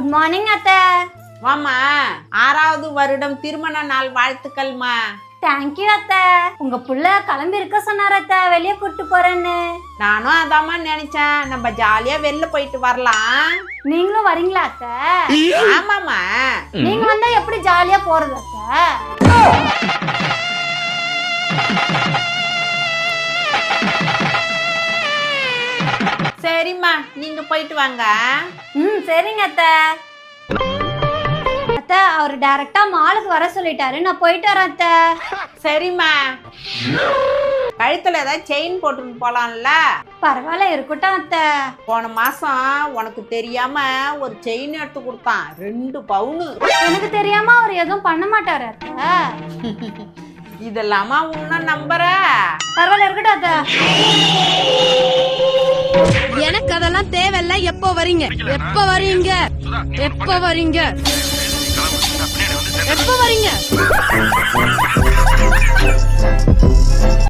Good morning அத்தை. வாமா, 6வது வருடம் திருமண நாள் வாழ்த்துக்கள்மா. தேங்க்யூ அத்தை. உங்க புள்ள கிளம்பி இருக்க சொன்னார் அத்தை, வெளியே கூட்டு போறேன்னு. நானும் அதாம்மா நினைச்சேன், நம்ம ஜாலியா வெளில போயிட்டு வரலாம். நீங்களும் வரீங்களா அத்தை? ஆமாமா. நீங்க வந்தா எப்படி ஜாலியா போறது அத்தை? சரிம்மா, நீங்க போயிட்டு வாங்க. சரிங்க அத்தை. அத்தை, அவர் டைரக்டா மாலுக்கு வர சொல்லிட்டாரு, நான் போயிட்டு வரேன் அத்தை. சரிம்மா. கழுத்துல ஏதாவது செயின் போட்டுன்னு போலாம்ல? பரவாயில்ல, இருக்கட்டும் அத்தை. போன மாசம் உனக்கு தெரியாம ஒரு செயின் எடுத்து கொடுத்தான், 2 பவுனு. எனக்கு தெரியாம அவர் எதுவும் பண்ண மாட்டாரு அத்தை. இதெல்லாமா உன்ன நம்புற? பரவாயில்ல, இருக்கட்டும் அத்தை. எனக்கு அதெல்லாம் தேவையில்ல. எப்போ வரீங்க? எப்போ வரீங்க? எப்போ வரீங்க? எப்போ வரீங்க?